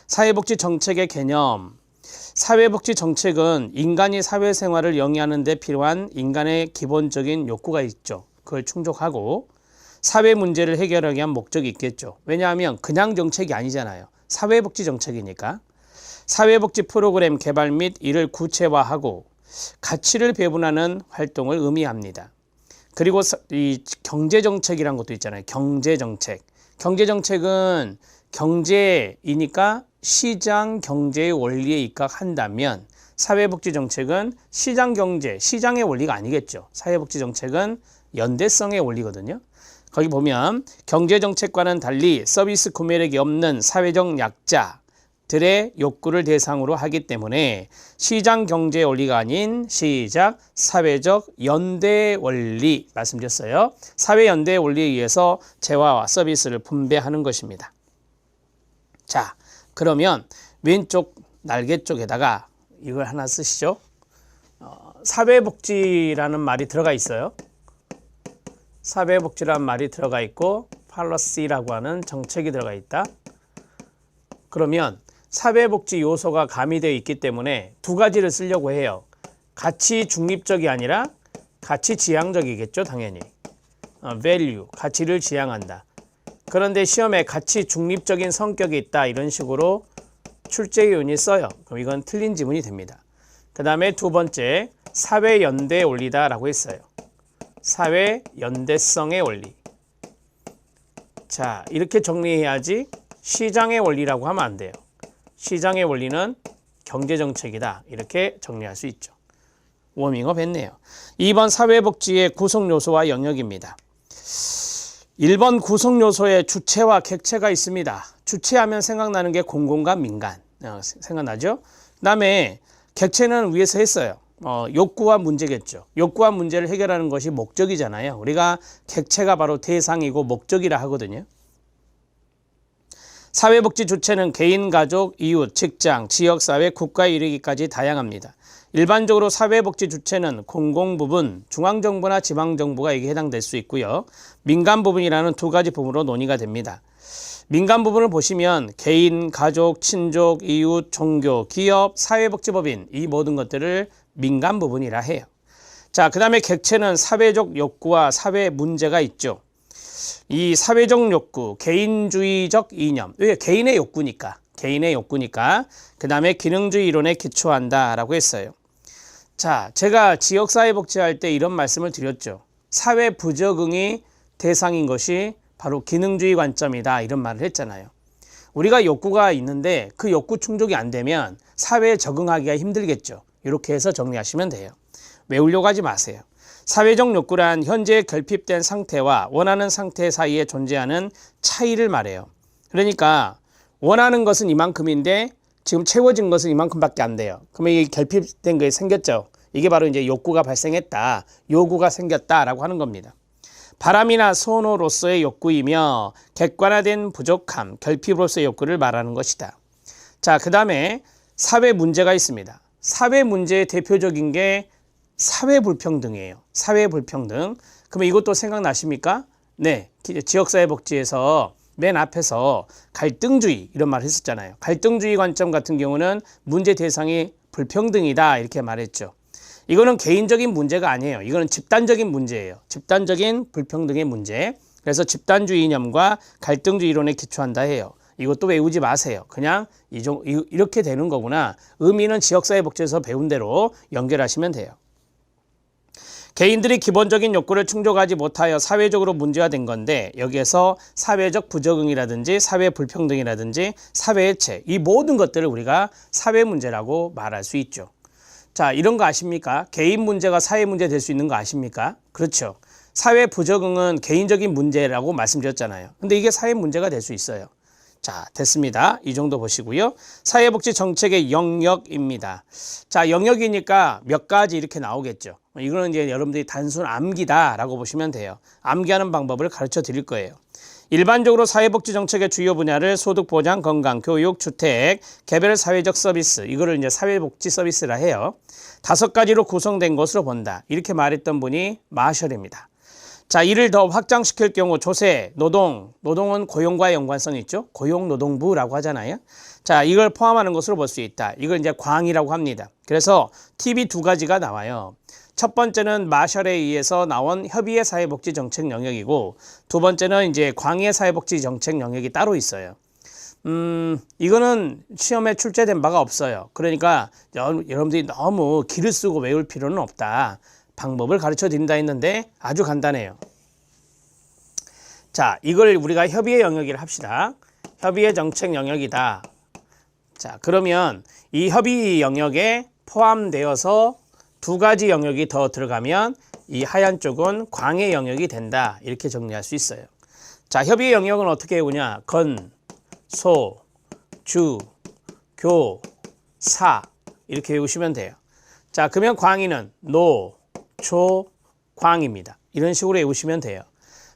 사회복지 정책의 개념. 사회복지 정책은 인간이 사회생활을 영위하는 데 필요한 인간의 기본적인 욕구가 있죠. 그걸 충족하고 사회 문제를 해결하기 위한 목적이 있겠죠. 왜냐하면 그냥 정책이 아니잖아요. 사회복지 정책이니까. 사회복지 프로그램 개발 및 이를 구체화하고 가치를 배분하는 활동을 의미합니다. 그리고 이 경제정책이란 것도 있잖아요. 경제정책. 경제정책은 경제이니까 시장 경제의 원리에 입각한다면 사회복지 정책은 시장 경제, 시장의 원리가 아니겠죠. 사회복지 정책은 연대성의 원리거든요. 거기 보면 경제정책과는 달리 서비스 구매력이 없는 사회적 약자들의 욕구를 대상으로 하기 때문에 시장 경제의 원리가 아닌 시작 사회적 연대 원리 말씀드렸어요. 사회 연대의 원리에 의해서 재화와 서비스를 분배하는 것입니다. 자, 그러면 왼쪽 날개 쪽에다가 이걸 하나 쓰시죠. 사회복지라는 말이 들어가 있어요. 사회복지라는 말이 들어가 있고 팔러시라고 하는 정책이 들어가 있다. 그러면 사회복지 요소가 가미되어 있기 때문에 두 가지를 쓰려고 해요. 가치 중립적이 아니라 가치 지향적이겠죠, 당연히. value, 가치를 지향한다. 그런데 시험에 가치 중립적인 성격이 있다 이런 식으로 출제위원이 써요. 그럼 이건 틀린 지문이 됩니다. 그 다음에 두 번째 사회연대의 원리다 라고 했어요. 사회연대성의 원리. 자, 이렇게 정리해야지 시장의 원리라고 하면 안 돼요. 시장의 원리는 경제정책이다 이렇게 정리할 수 있죠. 워밍업 했네요. 2번 사회복지의 구성요소와 영역입니다. 1번 구성요소에 주체와 객체가 있습니다. 주체하면 생각나는 게 공공과 민간 생각나죠? 그 다음에 객체는 위에서 했어요. 욕구와 문제겠죠. 욕구와 문제를 해결하는 것이 목적이잖아요. 우리가 객체가 바로 대상이고 목적이라 하거든요. 사회복지 주체는 개인, 가족, 이웃, 직장, 지역사회, 국가에 이르기까지 다양합니다. 일반적으로 사회복지 주체는 공공부분, 중앙정부나 지방정부가 이게 해당될 수 있고요. 민간 부분이라는 두 가지 부분으로 논의가 됩니다. 민간 부분을 보시면 개인, 가족, 친족, 이웃, 종교, 기업, 사회복지법인 이 모든 것들을 민간 부분이라 해요. 자, 그 다음에 객체는 사회적 욕구와 사회 문제가 있죠. 이 사회적 욕구, 개인주의적 이념, 왜 개인의 욕구니까 그 다음에 기능주의 이론에 기초한다라고 했어요. 자, 제가 지역사회복지할 때 이런 말씀을 드렸죠. 사회 부적응이 대상인 것이 바로 기능주의 관점이다 이런 말을 했잖아요. 우리가 욕구가 있는데 그 욕구 충족이 안 되면 사회에 적응하기가 힘들겠죠. 이렇게 해서 정리하시면 돼요. 외우려고 하지 마세요. 사회적 욕구란 현재 결핍된 상태와 원하는 상태 사이에 존재하는 차이를 말해요. 그러니까 원하는 것은 이만큼인데 지금 채워진 것은 이만큼밖에 안 돼요. 그러면 이게 결핍된 게 생겼죠. 이게 바로 이제 욕구가 발생했다, 요구가 생겼다라고 하는 겁니다. 바람이나 선호로서의 욕구이며 객관화된 부족함, 결핍으로서의 욕구를 말하는 것이다. 자, 그 다음에 사회 문제가 있습니다. 사회 문제의 대표적인 게 사회 불평등이에요. 사회 불평등. 그러면 이것도 생각나십니까? 네, 지역사회복지에서 맨 앞에서 갈등주의 이런 말 했었잖아요. 갈등주의 관점 같은 경우는 문제 대상이 불평등이다 이렇게 말했죠. 이거는 개인적인 문제가 아니에요. 이거는 집단적인 문제예요. 집단적인 불평등의 문제. 그래서 집단주의 이념과 갈등주의 이론에 기초한다 해요. 이것도 외우지 마세요. 그냥 이렇게 되는 거구나. 의미는 지역사회복지에서 배운 대로 연결하시면 돼요. 개인들이 기본적인 욕구를 충족하지 못하여 사회적으로 문제화된 건데 여기에서 사회적 부적응이라든지 사회 불평등이라든지 사회해체 이 모든 것들을 우리가 사회 문제라고 말할 수 있죠. 자, 이런 거 아십니까? 개인 문제가 사회 문제 될 수 있는 거 아십니까? 그렇죠. 사회 부적응은 개인적인 문제라고 말씀드렸잖아요. 근데 이게 사회 문제가 될 수 있어요. 자, 됐습니다. 이 정도 보시고요. 사회복지 정책의 영역입니다. 자, 영역이니까 몇 가지 이렇게 나오겠죠. 이거는 이제 여러분들이 단순 암기다라고 보시면 돼요. 암기하는 방법을 가르쳐 드릴 거예요. 일반적으로 사회복지 정책의 주요 분야를 소득 보장, 건강, 교육, 주택, 개별 사회적 서비스 이거를 이제 사회복지 서비스라 해요. 5가지로 구성된 것으로 본다. 이렇게 말했던 분이 마셜입니다. 자, 이를 더 확장시킬 경우 조세, 노동은 고용과의 연관성이 있죠. 고용노동부라고 하잖아요. 자, 이걸 포함하는 것으로 볼 수 있다. 이걸 이제 광이라고 합니다. 그래서 팁이 두 가지가 나와요. 첫 번째는 마셜에 의해서 나온 협의회 사회복지 정책 영역이고, 두 번째는 이제 광의 사회복지 정책 영역이 따로 있어요. 이거는 시험에 출제된 바가 없어요. 그러니까 여러분들이 너무 기를 쓰고 외울 필요는 없다. 방법을 가르쳐 드린다 했는데 아주 간단해요. 자, 이걸 우리가 협의회 영역이라 합시다. 협의회 정책 영역이다. 자, 그러면 이 협의 영역에 포함되어서 두 가지 영역이 더 들어가면 이 하얀 쪽은 광의 영역이 된다. 이렇게 정리할 수 있어요. 자, 협의회 영역은 어떻게 외우냐? 건, 소, 주, 교, 사 이렇게 외우시면 돼요. 자, 그러면 광의는 노, 초, 광입니다. 이런 식으로 외우시면 돼요.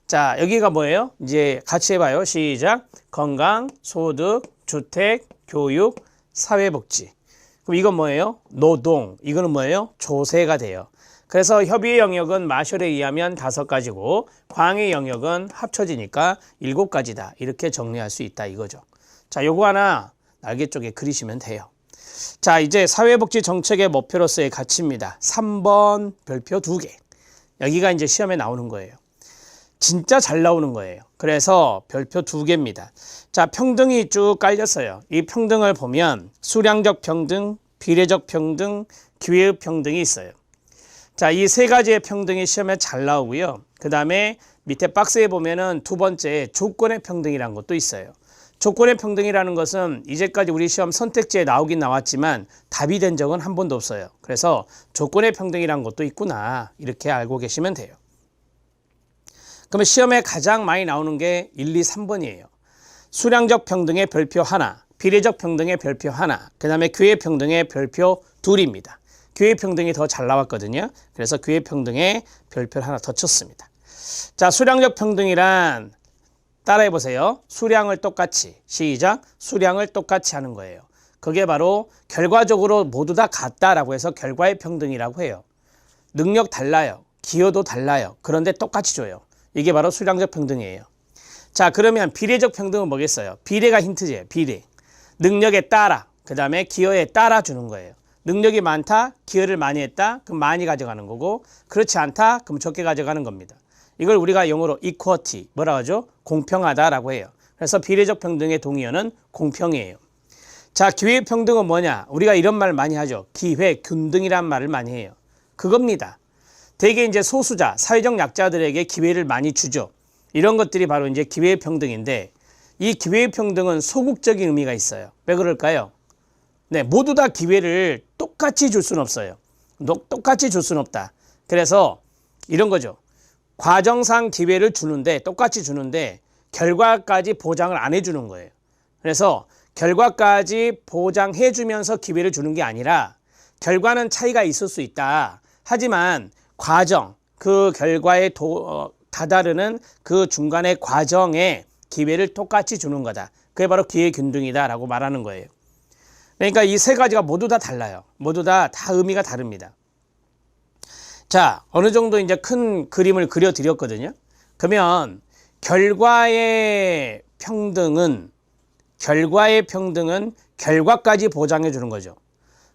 자, 여기가 뭐예요? 이제 같이 해봐요. 시작. 건강, 소득, 주택, 교육, 사회복지. 그럼 이건 뭐예요? 노동. 이거는 뭐예요? 조세가 돼요. 그래서 협의의 영역은 마셜에 의하면 5가지고 광의 영역은 합쳐지니까 7가지다. 이렇게 정리할 수 있다 이거죠. 자, 요거 하나 날개 쪽에 그리시면 돼요. 자, 이제 사회복지 정책의 목표로서의 가치입니다. 3번 별표 2개. 여기가 이제 시험에 나오는 거예요. 진짜 잘 나오는 거예요. 그래서 별표 2개입니다. 자, 평등이 쭉 깔렸어요. 이 평등을 보면 수량적 평등, 비례적 평등, 기회의 평등이 있어요. 자, 이 세 가지의 평등이 시험에 잘 나오고요. 그 다음에 밑에 박스에 보면은 두 번째 조건의 평등이라는 것도 있어요. 조건의 평등이라는 것은 이제까지 우리 시험 선택지에 나오긴 나왔지만 답이 된 적은 한 번도 없어요. 그래서 조건의 평등이라는 것도 있구나. 이렇게 알고 계시면 돼요. 그러면 시험에 가장 많이 나오는 게 1, 2, 3번이에요. 수량적 평등의 별표 하나, 비례적 평등의 별표 하나, 그 다음에 기회 평등의 별표 둘입니다. 기회 평등이 더 잘 나왔거든요. 그래서 기회 평등의 별표를 하나 더 쳤습니다. 자, 수량적 평등이란 따라해 보세요. 수량을 똑같이, 시작, 수량을 똑같이 하는 거예요. 그게 바로 결과적으로 모두 다 같다라고 해서 결과의 평등이라고 해요. 능력 달라요. 기여도 달라요. 그런데 똑같이 줘요. 이게 바로 수량적 평등이에요. 자, 그러면 비례적 평등은 뭐겠어요? 비례가 힌트제예요. 비례. 능력에 따라, 그 다음에 기여에 따라 주는 거예요. 능력이 많다, 기여를 많이 했다, 그럼 많이 가져가는 거고, 그렇지 않다, 그럼 적게 가져가는 겁니다. 이걸 우리가 영어로 equality, 뭐라고 하죠? 공평하다라고 해요. 그래서 비례적 평등의 동의어는 공평이에요. 자, 기회 평등은 뭐냐? 우리가 이런 말 많이 하죠. 기회 균등이란 말을 많이 해요. 그겁니다. 대개 이제 소수자, 사회적 약자들에게 기회를 많이 주죠. 이런 것들이 바로 이제 기회 평등인데, 이 기회 평등은 소극적인 의미가 있어요. 왜 그럴까요? 네, 모두 다 기회를 똑같이 줄 수는 없어요. 똑같이 줄 수는 없다. 그래서 이런 거죠. 과정상 기회를 주는데, 똑같이 주는데 결과까지 보장을 안 해주는 거예요. 그래서 결과까지 보장해 주면서 기회를 주는 게 아니라 결과는 차이가 있을 수 있다. 하지만 과정, 그 결과에 다다르는 그 중간의 과정에 기회를 똑같이 주는 거다. 그게 바로 기회균등이다라고 말하는 거예요. 그러니까 이 세 가지가 모두 다 달라요. 모두 다 의미가 다릅니다. 자, 어느 정도 이제 큰 그림을 그려드렸거든요. 그러면 결과의 평등은 결과까지 보장해 주는 거죠.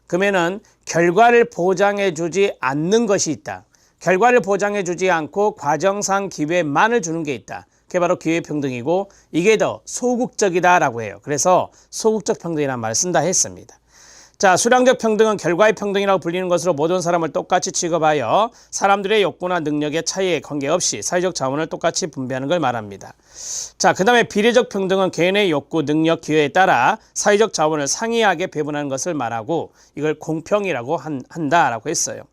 그러면은 결과를 보장해 주지 않는 것이 있다. 결과를 보장해 주지 않고 과정상 기회만을 주는 게 있다. 그게 바로 기회평등이고, 이게 더 소극적이다라고 해요. 그래서 소극적 평등이라는 말을 쓴다 했습니다. 자, 수량적 평등은 결과의 평등이라고 불리는 것으로 모든 사람을 똑같이 취급하여 사람들의 욕구나 능력의 차이에 관계없이 사회적 자원을 똑같이 분배하는 걸 말합니다. 자, 그 다음에 비례적 평등은 개인의 욕구, 능력, 기여에 따라 사회적 자원을 상이하게 배분하는 것을 말하고, 이걸 공평이라고 한다라고 했어요.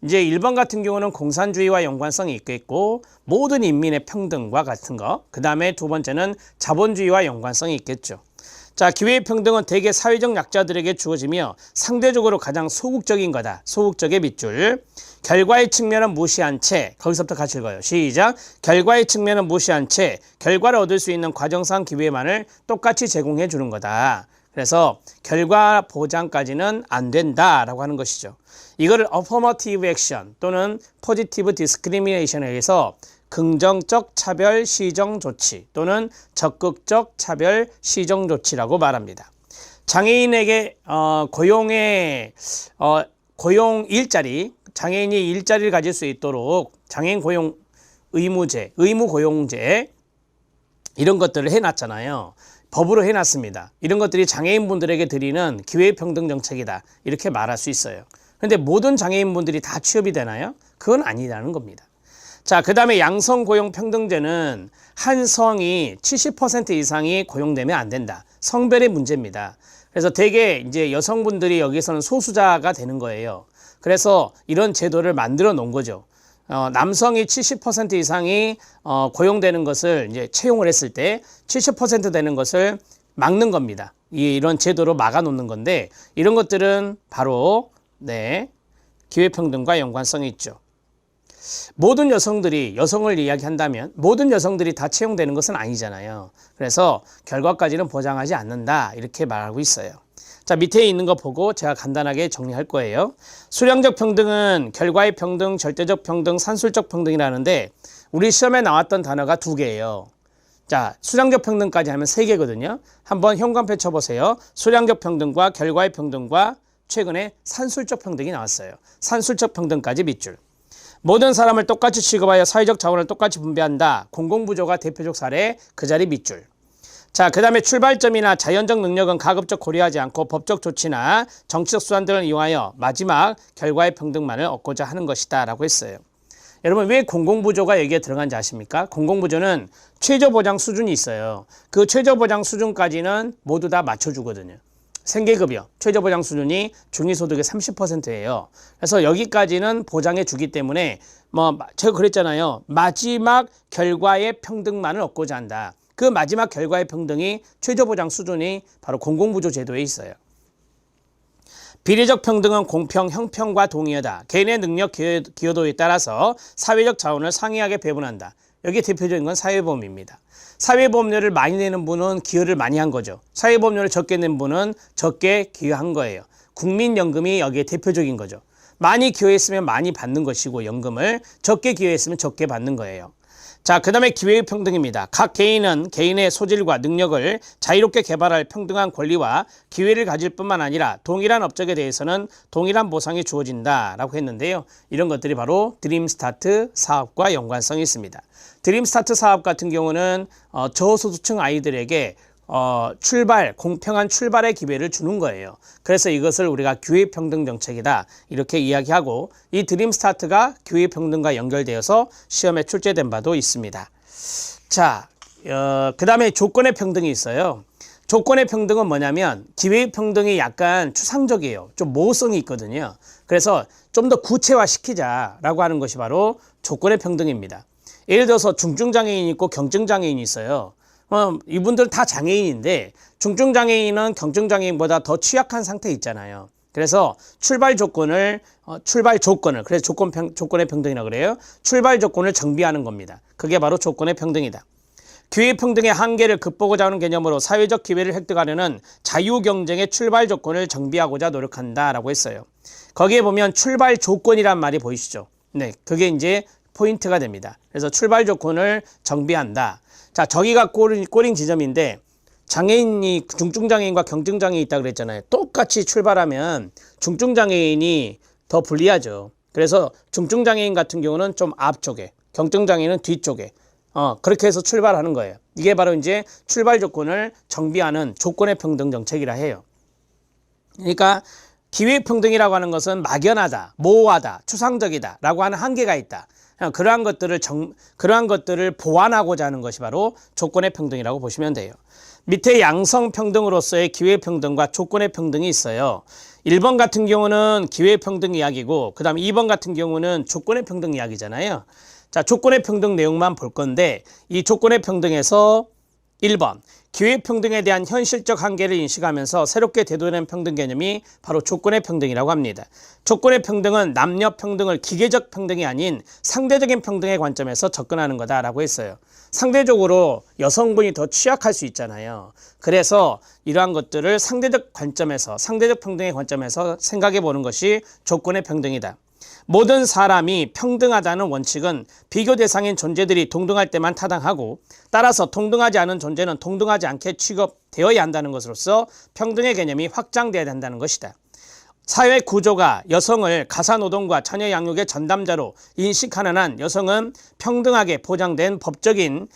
이제 1번 같은 경우는 공산주의와 연관성이 있겠고, 모든 인민의 평등과 같은 거. 그 다음에 두 번째는 자본주의와 연관성이 있겠죠. 자, 기회의 평등은 대개 사회적 약자들에게 주어지며 상대적으로 가장 소극적인 거다. 소극적의 밑줄. 결과의 측면은 무시한 채, 거기서부터 같이 읽어요. 시작. 결과의 측면은 무시한 채 결과를 얻을 수 있는 과정상 기회만을 똑같이 제공해 주는 거다. 그래서 결과 보장까지는 안 된다라고 하는 것이죠. 이거를 affirmative action 또는 positive discrimination에 의해서 긍정적 차별 시정 조치 또는 적극적 차별 시정 조치라고 말합니다. 장애인에게 고용 일자리, 장애인이 일자리를 가질 수 있도록 장애인 고용 의무제, 의무 고용제 이런 것들을 해놨잖아요. 법으로 해놨습니다. 이런 것들이 장애인분들에게 드리는 기회평등 정책이다. 이렇게 말할 수 있어요. 그런데 모든 장애인분들이 다 취업이 되나요? 그건 아니라는 겁니다. 자, 그 다음에 양성고용평등제는 한 성이 70% 이상이 고용되면 안 된다. 성별의 문제입니다. 그래서 대개 이제 여성분들이 여기서는 소수자가 되는 거예요. 그래서 이런 제도를 만들어 놓은 거죠. 남성이 70% 이상이 고용되는 것을 이제 채용을 했을 때 70% 되는 것을 막는 겁니다. 이런 제도로 막아 놓는 건데 이런 것들은 바로 기회평등과 연관성이 있죠. 모든 여성들이 여성을 이야기한다면 모든 여성들이 다 채용되는 것은 아니잖아요. 그래서 결과까지는 보장하지 않는다 이렇게 말하고 있어요. 자, 밑에 있는 거 보고 제가 간단하게 정리할 거예요. 수량적 평등은 결과의 평등, 절대적 평등, 산술적 평등이라는데 우리 시험에 나왔던 단어가 2개예요. 자, 수량적 평등까지 하면 3개거든요. 한번 현관표 쳐보세요. 수량적 평등과 결과의 평등과 최근에 산술적 평등이 나왔어요. 산술적 평등까지 밑줄. 모든 사람을 똑같이 취급하여 사회적 자원을 똑같이 분배한다. 공공부조가 대표적 사례, 그 자리 밑줄. 자, 그 다음에 출발점이나 자연적 능력은 가급적 고려하지 않고 법적 조치나 정치적 수단들을 이용하여 마지막 결과의 평등만을 얻고자 하는 것이다 라고 했어요. 여러분, 왜 공공부조가 여기에 들어간지 아십니까? 공공부조는 최저보장 수준이 있어요. 그 최저보장 수준까지는 모두 다 맞춰주거든요. 생계급여, 최저보장 수준이 중위소득의 30%예요. 그래서 여기까지는 보장해 주기 때문에 제가 그랬잖아요. 마지막 결과의 평등만을 얻고자 한다. 그 마지막 결과의 평등이 최저보장 수준이 바로 공공부조 제도에 있어요. 비례적 평등은 공평, 형평과 동의하다. 개인의 능력, 기여도에 따라서 사회적 자원을 상이하게 배분한다. 여기에 대표적인 건 사회보험입니다. 사회보험료를 많이 내는 분은 기여를 많이 한 거죠. 사회보험료를 적게 낸 분은 적게 기여한 거예요. 국민연금이 여기에 대표적인 거죠. 많이 기여했으면 많이 받는 것이고 연금을 적게 기여했으면 적게 받는 거예요. 자, 그 다음에 기회의 평등입니다. 각 개인은 개인의 소질과 능력을 자유롭게 개발할 평등한 권리와 기회를 가질 뿐만 아니라 동일한 업적에 대해서는 동일한 보상이 주어진다라고 했는데요. 이런 것들이 바로 드림스타트 사업과 연관성이 있습니다. 드림스타트 사업 같은 경우는 저소득층 아이들에게 공평한 출발의 기회를 주는 거예요. 그래서 이것을 우리가 기회평등 정책이다 이렇게 이야기하고 이 드림스타트가 기회평등과 연결되어서 시험에 출제된 바도 있습니다. 자, 그 다음에 조건의 평등이 있어요. 조건의 평등은 뭐냐면 기회평등이 약간 추상적이에요. 좀 모호성이 있거든요. 그래서 좀 더 구체화시키자라고 하는 것이 바로 조건의 평등입니다. 예를 들어서 중증장애인이 있고 경증장애인이 있어요. 이분들 다 장애인인데 중증장애인은 경증장애인보다 더 취약한 상태에 있잖아요. 그래서 출발 조건을 그래서 조건의 평등이라고 그래요. 출발 조건을 정비하는 겁니다. 그게 바로 조건의 평등이다. 기회평등의 한계를 극복하고자 하는 개념으로 사회적 기회를 획득하려는 자유경쟁의 출발 조건을 정비하고자 노력한다라고 했어요. 거기에 보면 출발 조건이란 말이 보이시죠? 네, 그게 이제 포인트가 됩니다. 그래서 출발 조건을 정비한다. 자, 저기가 꼬린 지점인데 중증장애인과 경증장애인이 있다고 그랬잖아요. 똑같이 출발하면 중증장애인이 더 불리하죠. 그래서 중증장애인 같은 경우는 좀 앞쪽에, 경증장애인은 뒤쪽에 그렇게 해서 출발하는 거예요. 이게 바로 이제 출발 조건을 정비하는 조건의 평등 정책이라 해요. 그러니까 기회평등이라고 하는 것은 막연하다, 모호하다, 추상적이다 라고 하는 한계가 있다. 그러한 것들을 보완하고자 하는 것이 바로 조건의 평등이라고 보시면 돼요. 밑에 양성평등으로서의 기회평등과 조건의 평등이 있어요. 1번 같은 경우는 기회평등 이야기고 그 다음 2번 같은 경우는 조건의 평등 이야기잖아요. 자, 조건의 평등 내용만 볼 건데 이 조건의 평등에서 1번 기회평등에 대한 현실적 한계를 인식하면서 새롭게 대두되는 평등 개념이 바로 조건의 평등이라고 합니다. 조건의 평등은 남녀 평등을 기계적 평등이 아닌 상대적인 평등의 관점에서 접근하는 거다라고 했어요. 상대적으로 여성분이 더 취약할 수 있잖아요. 그래서 이러한 것들을 상대적 관점에서, 상대적 평등의 관점에서 생각해 보는 것이 조건의 평등이다. 모든 사람이 평등하다는 원칙은 비교 대상인 존재들이 동등할 때만 타당하고 따라서 동등하지 않은 존재는 동등하지 않게 취급되어야 한다는 것으로서 평등의 개념이 확장되어야 한다는 것이다. 사회 구조가 여성을 가사노동과 자녀 양육의 전담자로 인식하는 한 여성은 평등하게 보장된 법적인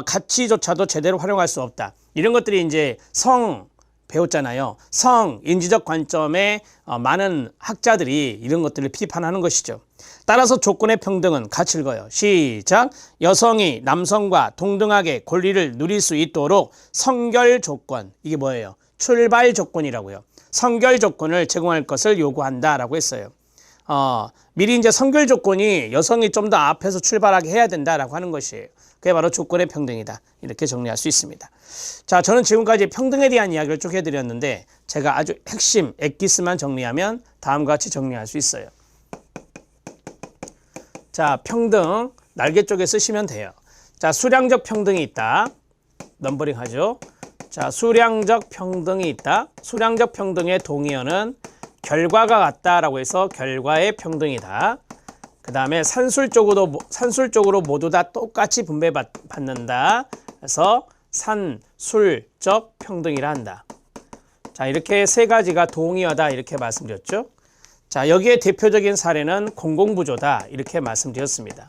가치조차도 제대로 활용할 수 없다. 이런 것들이 이제 성 배웠잖아요. 성 인지적 관점에 많은 학자들이 이런 것들을 비판하는 것이죠. 따라서 조건의 평등은 같이 읽어요. 시작. 여성이 남성과 동등하게 권리를 누릴 수 있도록 성결 조건, 이게 뭐예요? 출발 조건이라고요. 성결 조건을 제공할 것을 요구한다라고 했어요. 미리 이제 성결 조건이 여성이 좀 더 앞에서 출발하게 해야 된다라고 하는 것이에요. 그게 바로 조건의 평등이다. 이렇게 정리할 수 있습니다. 자, 저는 지금까지 평등에 대한 이야기를 쭉 해드렸는데 제가 아주 핵심 엑기스만 정리하면 다음과 같이 정리할 수 있어요. 자, 평등 날개 쪽에 쓰시면 돼요. 자, 수량적 평등이 있다. 넘버링 하죠. 자, 수량적 평등이 있다. 수량적 평등의 동의어는 결과가 같다라고 해서 결과의 평등이다. 그 다음에 산술적으로 모두 다 똑같이 분배받는다. 그래서 산술적 평등이라 한다. 자, 이렇게 세 가지가 동의어다 이렇게 말씀드렸죠. 자, 여기에 대표적인 사례는 공공부조다 이렇게 말씀드렸습니다.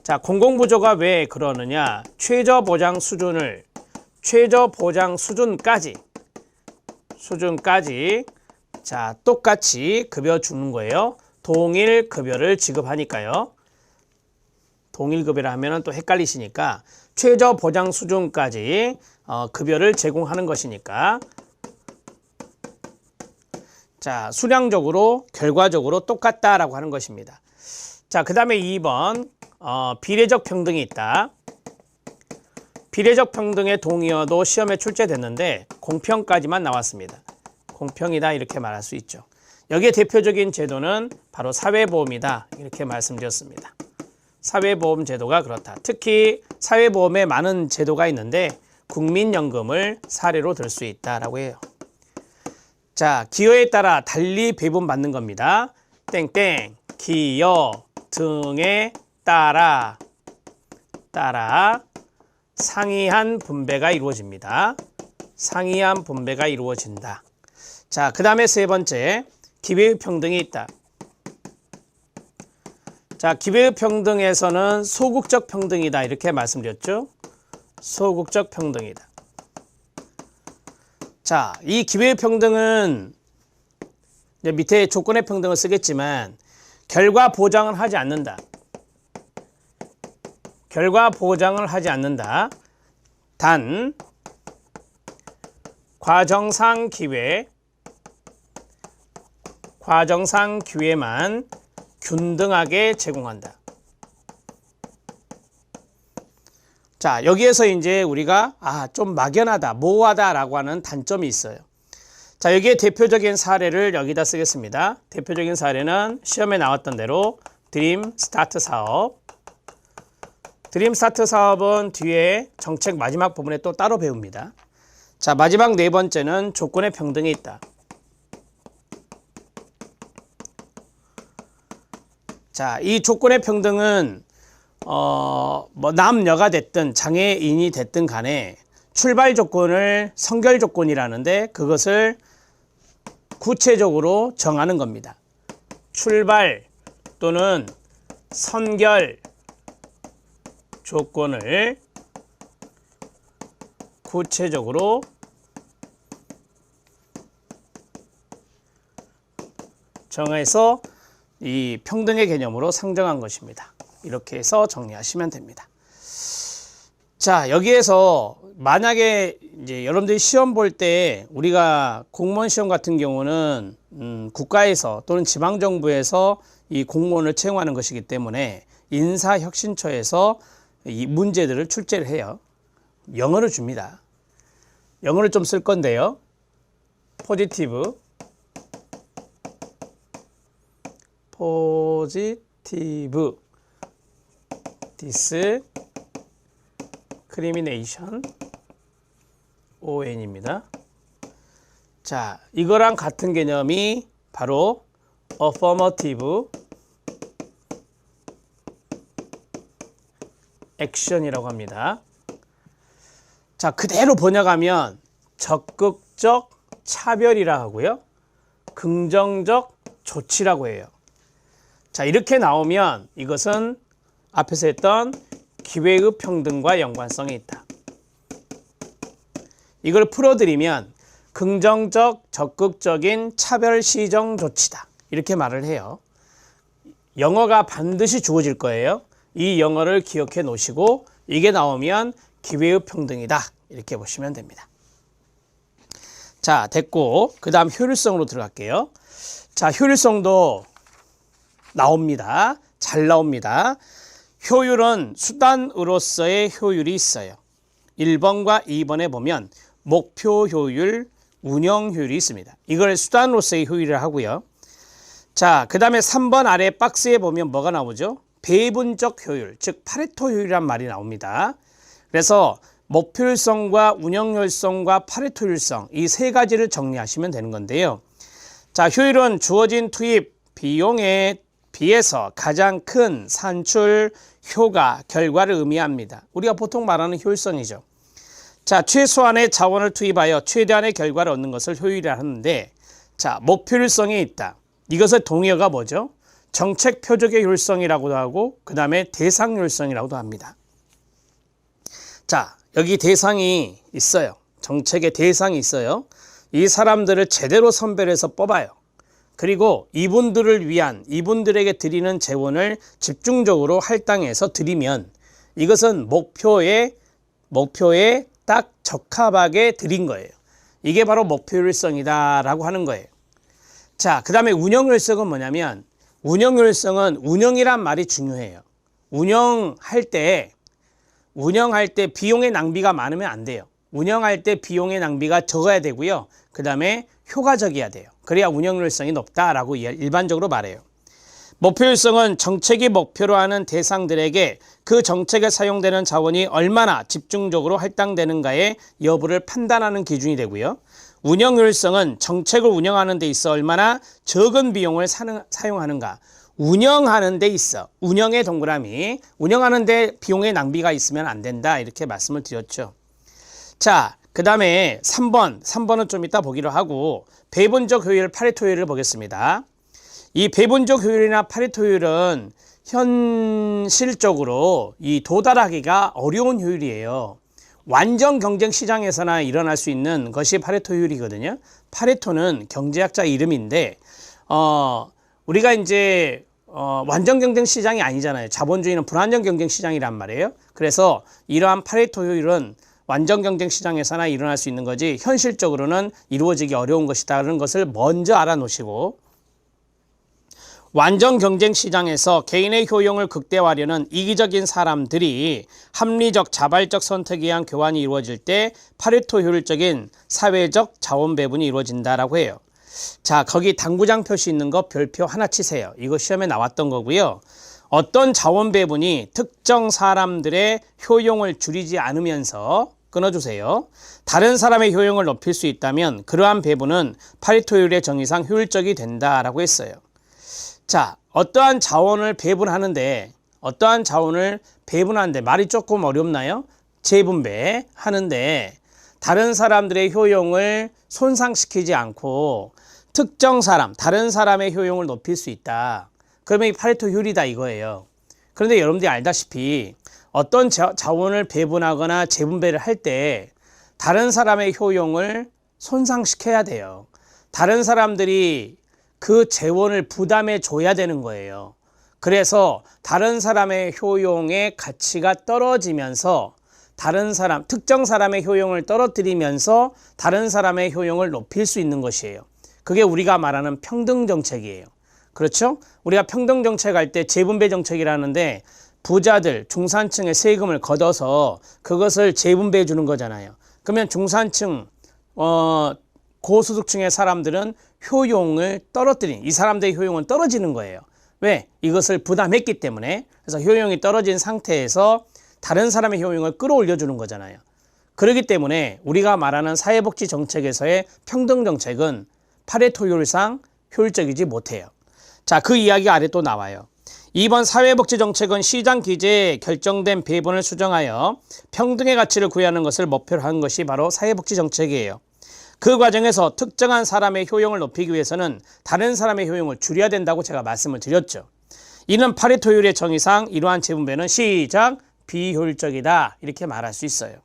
자, 공공부조가 왜 그러느냐? 최저보장 수준까지 자, 똑같이 급여 주는 거예요. 동일 급여를 지급하니까요. 동일 급여를 하면 또 헷갈리시니까 최저 보장 수준까지 급여를 제공하는 것이니까 자, 수량적으로 결과적으로 똑같다라고 하는 것입니다. 자, 그 다음에 2번 비례적 평등이 있다. 비례적 평등의 동의어도 시험에 출제됐는데 공평까지만 나왔습니다. 공평이다 이렇게 말할 수 있죠. 여기에 대표적인 제도는 바로 사회보험이다 이렇게 말씀드렸습니다. 사회보험 제도가 그렇다. 특히 사회보험에 많은 제도가 있는데 국민연금을 사례로 들 수 있다라고 해요. 자, 기여에 따라 달리 배분받는 겁니다. 땡땡 기여 등에 따라 상이한 분배가 이루어집니다. 상이한 분배가 이루어진다. 자, 그 다음에 세 번째 기회의 평등이 있다. 자, 기회의 평등에서는 소극적 평등이다 이렇게 말씀드렸죠. 소극적 평등이다. 자, 이 기회의 평등은 이제 밑에 조건의 평등을 쓰겠지만 결과 보장을 하지 않는다. 결과 보장을 하지 않는다. 단 과정상 기회만 균등하게 제공한다. 자, 여기에서 이제 우리가 좀 막연하다, 모호하다라고 하는 단점이 있어요. 자, 여기에 대표적인 사례를 여기다 쓰겠습니다. 대표적인 사례는 시험에 나왔던 대로 드림 스타트 사업. 드림 스타트 사업은 뒤에 정책 마지막 부분에 또 따로 배웁니다. 자, 마지막 네 번째는 조건의 평등이 있다. 자, 이 조건의 평등은 남녀가 됐든 장애인이 됐든 간에 출발 조건을 성결 조건이라는데 그것을 구체적으로 정하는 겁니다. 출발 또는 선결 조건을 구체적으로 정해서 이 평등의 개념으로 상정한 것입니다. 이렇게 해서 정리하시면 됩니다. 자, 여기에서 만약에 이제 여러분들이 시험 볼 때 우리가 공무원 시험 같은 경우는 국가에서 또는 지방정부에서 이 공무원을 채용하는 것이기 때문에 인사혁신처에서 이 문제들을 출제를 해요. 영어를 줍니다. 영어를 좀 쓸 건데요. 포지티브 디스크리미네이션 ON입니다. 자, 이거랑 같은 개념이 바로 affirmative 액션이라고 합니다. 자, 그대로 번역하면 적극적 차별이라 하고요. 긍정적 조치라고 해요. 자, 이렇게 나오면 이것은 앞에서 했던 기회의 평등과 연관성이 있다. 이걸 풀어드리면 긍정적, 적극적인 차별 시정 조치다. 이렇게 말을 해요. 영어가 반드시 주어질 거예요. 이 영어를 기억해 놓으시고 이게 나오면 기회의 평등이다. 이렇게 보시면 됩니다. 자, 됐고 그 다음 효율성으로 들어갈게요. 자, 효율성도 나옵니다. 잘 나옵니다. 효율은 수단으로서의 효율이 있어요. 1번과 2번에 보면 목표 효율, 운영 효율이 있습니다. 이걸 수단으로서의 효율이라 하고요. 자, 그 다음에 3번 아래 박스에 보면 뭐가 나오죠? 배분적 효율, 즉 파레토 효율이란 말이 나옵니다. 그래서 목표율성과 운영효율성과 파레토 효율성 이 세 가지를 정리하시면 되는 건데요. 자, 효율은 주어진 투입 비용에 비해서 가장 큰 산출, 효과, 결과를 의미합니다. 우리가 보통 말하는 효율성이죠. 자, 최소한의 자원을 투입하여 최대한의 결과를 얻는 것을 효율이라 하는데, 자, 목표율성이 있다. 이것의 동의어가 뭐죠? 정책 표적의 효율성이라고도 하고 그 다음에 대상 효율성이라고도 합니다. 자, 여기 대상이 있어요. 정책의 대상이 있어요. 이 사람들을 제대로 선별해서 뽑아요. 그리고 이분들을 위한, 이분들에게 드리는 재원을 집중적으로 할당해서 드리면 이것은 목표에 딱 적합하게 드린 거예요. 이게 바로 목표율성이다라고 하는 거예요. 자, 그 다음에 운영효율성은 뭐냐면 운영효율성은 운영이란 말이 중요해요. 운영할 때 비용의 낭비가 많으면 안 돼요. 운영할 때 비용의 낭비가 적어야 되고요. 그 다음에 효과적이어야 돼요. 그래야 운영효율성이 높다라고 일반적으로 말해요. 목표율성은 정책이 목표로 하는 대상들에게 그 정책에 사용되는 자원이 얼마나 집중적으로 할당되는가의 여부를 판단하는 기준이 되고요. 운영효율성은 정책을 운영하는 데 있어 얼마나 적은 비용을 사용하는가. 운영하는 데 있어. 운영의 동그라미. 운영하는 데 비용의 낭비가 있으면 안 된다. 이렇게 말씀을 드렸죠. 자, 그 다음에 3번은 좀 이따 보기로 하고 배분적 효율, 파레토 효율을 보겠습니다. 이 배분적 효율이나 파레토 효율은 현실적으로 이 도달하기가 어려운 효율이에요. 완전 경쟁 시장에서나 일어날 수 있는 것이 파레토 효율이거든요. 파레토는 경제학자 이름인데 우리가 이제 완전 경쟁 시장이 아니잖아요. 자본주의는 불완전 경쟁 시장이란 말이에요. 그래서 이러한 파레토 효율은 완전 경쟁 시장에서나 일어날 수 있는 거지 현실적으로는 이루어지기 어려운 것이다라는 것을 먼저 알아놓으시고, 완전 경쟁 시장에서 개인의 효용을 극대화하려는 이기적인 사람들이 합리적 자발적 선택에 의한 교환이 이루어질 때 파레토 효율적인 사회적 자원 배분이 이루어진다라고 해요. 자, 거기 당구장 표시 있는 거 별표 하나 치세요. 이거 시험에 나왔던 거고요. 어떤 자원 배분이 특정 사람들의 효용을 줄이지 않으면서 끊어주세요. 다른 사람의 효용을 높일 수 있다면 그러한 배분은 파레토 효율의 정의상 효율적이 된다라고 했어요. 자, 어떠한 자원을 배분하는데 말이 조금 어렵나요? 재분배하는데 다른 사람들의 효용을 손상시키지 않고 특정 사람, 다른 사람의 효용을 높일 수 있다. 그러면 이 파레토 효율이다 이거예요. 그런데 여러분들이 알다시피 어떤 자원을 배분하거나 재분배를 할 때 다른 사람의 효용을 손상시켜야 돼요. 다른 사람들이 그 재원을 부담해 줘야 되는 거예요. 그래서 다른 사람의 효용의 가치가 떨어지면서 특정 사람의 효용을 떨어뜨리면서 다른 사람의 효용을 높일 수 있는 것이에요. 그게 우리가 말하는 평등 정책이에요. 그렇죠? 우리가 평등 정책할 때 재분배 정책이라는데 부자들, 중산층의 세금을 걷어서 그것을 재분배해 주는 거잖아요. 그러면 중산층, 고소득층의 사람들은 효용을 떨어뜨린, 이 사람들의 효용은 떨어지는 거예요. 왜? 이것을 부담했기 때문에. 그래서 효용이 떨어진 상태에서 다른 사람의 효용을 끌어올려 주는 거잖아요. 그렇기 때문에 우리가 말하는 사회복지 정책에서의 평등 정책은 파레토 효율상 효율적이지 못해요. 자, 그 이야기가 아래 또 나와요. 2번 사회복지정책은 시장 기재에 결정된 배분을 수정하여 평등의 가치를 구현하는 것을 목표로 한 것이 바로 사회복지정책이에요. 그 과정에서 특정한 사람의 효용을 높이기 위해서는 다른 사람의 효용을 줄여야 된다고 제가 말씀을 드렸죠. 이는 파레토율의 정의상 이러한 재분배는 시작 비효율적이다 이렇게 말할 수 있어요.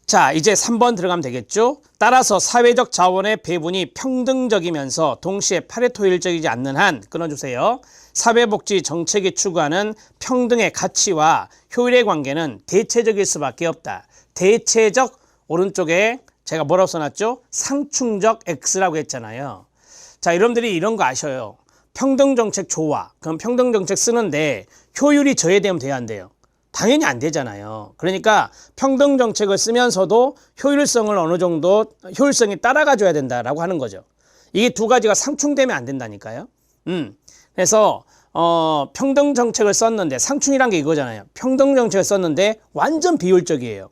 자, 이제 3번 들어가면 되겠죠. 따라서 사회적 자원의 배분이 평등적이면서 동시에 파레토율적이지 않는 한 끊어주세요. 사회복지 정책이 추구하는 평등의 가치와 효율의 관계는 대체적일 수밖에 없다. 대체적 오른쪽에 제가 뭐라고 써놨죠? 상충적 X라고 했잖아요. 자, 여러분들이 이런 거 아셔요. 평등정책 좋아. 그럼 평등정책 쓰는데 효율이 저해되면 돼야 안 돼요? 당연히 안 되잖아요. 그러니까 평등정책을 쓰면서도 효율성을 어느 정도 효율성이 따라가 줘야 된다라고 하는 거죠. 이게 두 가지가 상충되면 안 된다니까요. 그래서 평등정책을 썼는데 상충이란 게 이거잖아요. 평등정책을 썼는데 완전 비효율적이에요.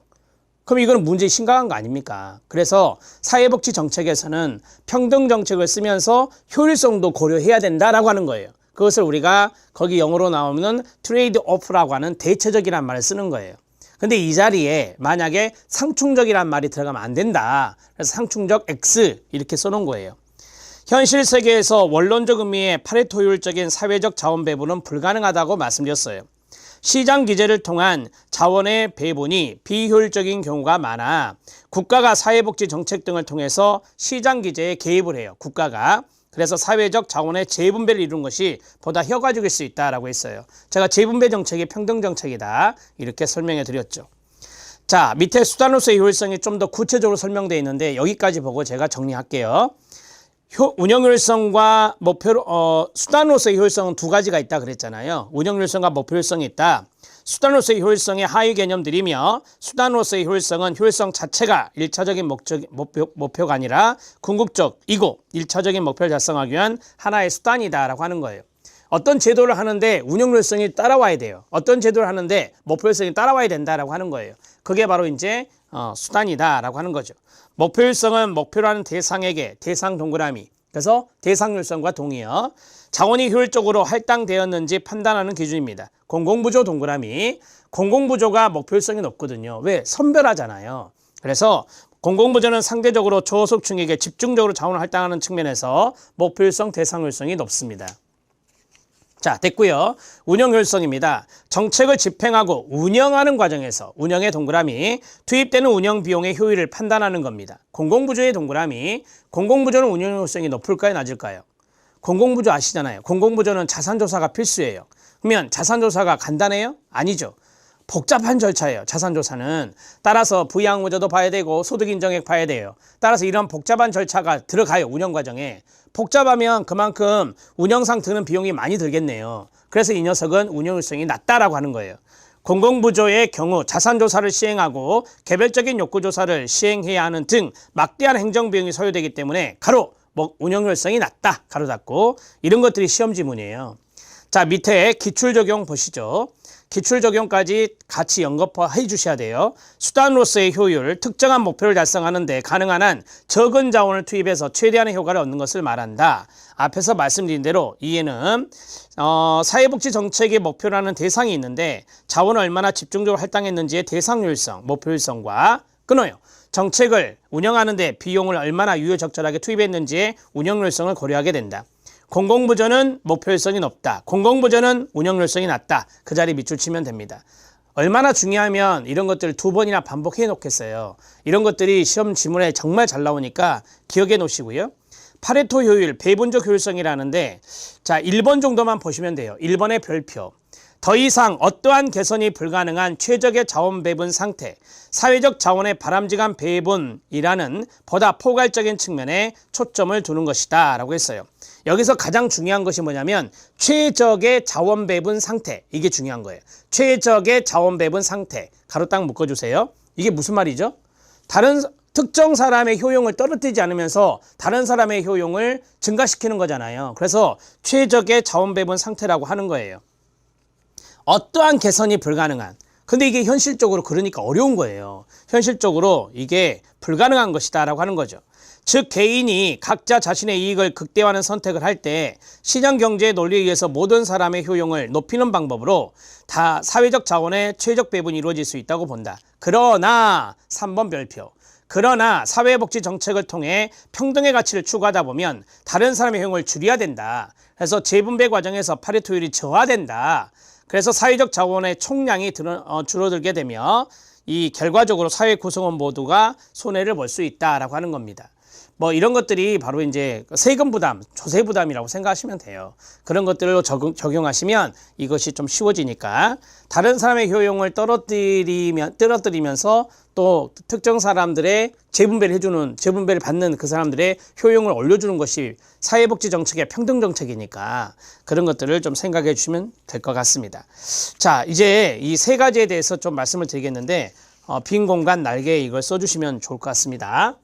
그럼 이거는 문제 심각한 거 아닙니까? 그래서 사회복지 정책에서는 평등 정책을 쓰면서 효율성도 고려해야 된다라고 하는 거예요. 그것을 우리가 거기 영어로 나오면 트레이드 오프라고 하는 대체적이란 말을 쓰는 거예요. 근데 이 자리에 만약에 상충적이란 말이 들어가면 안 된다. 그래서 상충적 X 이렇게 써놓은 거예요. 현실 세계에서 원론적 의미의 파레토 효율적인 사회적 자원 배분은 불가능하다고 말씀드렸어요. 시장 기재를 통한 자원의 배분이 비효율적인 경우가 많아 국가가 사회복지 정책 등을 통해서 시장 기재에 개입을 해요. 국가가. 그래서 사회적 자원의 재분배를 이루는 것이 보다 효과적일 수 있다라고 했어요. 제가 재분배 정책이 평등 정책이다 이렇게 설명해 드렸죠. 자, 밑에 수단으로서의 효율성이 좀 더 구체적으로 설명되어 있는데 여기까지 보고 제가 정리할게요. 운영효율성과 수단으로서의 효율성은 두 가지가 있다 그랬잖아요. 운영효율성과 목표효율성이 있다. 수단으로서의 효율성의 하위 개념들이며 수단으로서의 효율성은 효율성 자체가 1차적인 목표가 아니라 궁극적이고 1차적인 목표를 달성하기 위한 하나의 수단이다라고 하는 거예요. 어떤 제도를 하는데 운영효율성이 따라와야 돼요. 어떤 제도를 하는데 목표효율성이 따라와야 된다라고 하는 거예요. 그게 바로 이제 수단이다라고 하는 거죠. 목표율성은 목표라는 대상에게 대상 동그라미 그래서 대상율성과 동의어 자원이 효율적으로 할당되었는지 판단하는 기준입니다. 공공부조 동그라미 공공부조가 목표율성이 높거든요. 왜? 선별하잖아요. 그래서 공공부조는 상대적으로 저소득층에게 집중적으로 자원을 할당하는 측면에서 목표율성 대상율성이 높습니다. 자, 됐고요. 운영효율성입니다. 정책을 집행하고 운영하는 과정에서 운영의 동그라미 투입되는 운영 비용의 효율을 판단하는 겁니다. 공공부조의 동그라미 공공부조는 운영효율성이 높을까요? 낮을까요? 공공부조 아시잖아요. 공공부조는 자산조사가 필수예요. 그러면 자산조사가 간단해요? 아니죠. 복잡한 절차예요. 자산조사는. 따라서 부양무조도 봐야 되고 소득인정액 봐야 돼요. 따라서 이런 복잡한 절차가 들어가요. 운영과정에. 복잡하면 그만큼 운영상 드는 비용이 많이 들겠네요. 그래서 이 녀석은 운영효율성이 낮다라고 하는 거예요. 공공부조의 경우 자산조사를 시행하고 개별적인 욕구조사를 시행해야 하는 등 막대한 행정비용이 소요되기 때문에 가로 운영효율성이 낮다. 가로 닫고 이런 것들이 시험 지문이에요. 자, 밑에 기출적용 보시죠. 기출적용까지 같이 연거푸해 주셔야 돼요. 수단으로서의 효율, 특정한 목표를 달성하는 데 가능한 한 적은 자원을 투입해서 최대한의 효과를 얻는 것을 말한다. 앞에서 말씀드린 대로 이에는 사회복지 정책의 목표라는 대상이 있는데 자원을 얼마나 집중적으로 할당했는지의 대상효율성, 목표효율성과 끊어요. 정책을 운영하는 데 비용을 얼마나 유효적절하게 투입했는지의 운영효율성을 고려하게 된다. 공공부조는 목표효율성이 높다. 공공부조는 운영효율성이 낮다. 그 자리 밑줄 치면 됩니다. 얼마나 중요하면 이런 것들을 두 번이나 반복해 놓겠어요. 이런 것들이 시험 지문에 정말 잘 나오니까 기억해 놓으시고요. 파레토 효율, 배분적 효율성이라는데 자 1번 정도만 보시면 돼요. 1번의 별표. 더 이상 어떠한 개선이 불가능한 최적의 자원 배분 상태, 사회적 자원의 바람직한 배분이라는 보다 포괄적인 측면에 초점을 두는 것이다 라고 했어요. 여기서 가장 중요한 것이 뭐냐면 최적의 자원 배분 상태, 이게 중요한 거예요. 최적의 자원 배분 상태, 가로 딱 묶어주세요. 이게 무슨 말이죠? 다른 특정 사람의 효용을 떨어뜨리지 않으면서 다른 사람의 효용을 증가시키는 거잖아요. 그래서 최적의 자원 배분 상태라고 하는 거예요. 어떠한 개선이 불가능한. 근데 이게 현실적으로 그러니까 어려운 거예요. 현실적으로 이게 불가능한 것이다 라고 하는 거죠. 즉 개인이 각자 자신의 이익을 극대화하는 선택을 할 때 시장경제의 논리에 의해서 모든 사람의 효용을 높이는 방법으로 다 사회적 자원의 최적 배분이 이루어질 수 있다고 본다. 그러나 3번 별표. 그러나 사회복지 정책을 통해 평등의 가치를 추구하다 보면 다른 사람의 효용을 줄여야 된다. 그래서 재분배 과정에서 파레토율이 저하된다. 그래서 사회적 자원의 총량이 줄어들게 되며 이 결과적으로 사회 구성원 모두가 손해를 볼 수 있다라고 하는 겁니다. 뭐 이런 것들이 바로 이제 세금 부담, 조세 부담이라고 생각하시면 돼요. 그런 것들로 적용하시면 이것이 좀 쉬워지니까 다른 사람의 효용을 떨어뜨리면서 또 특정 사람들의 재분배를 받는 그 사람들의 효용을 올려주는 것이 사회복지 정책의 평등 정책이니까 그런 것들을 좀 생각해 주시면 될 것 같습니다. 자, 이제 이 세 가지에 대해서 좀 말씀을 드리겠는데 빈 공간 날개 이걸 써주시면 좋을 것 같습니다.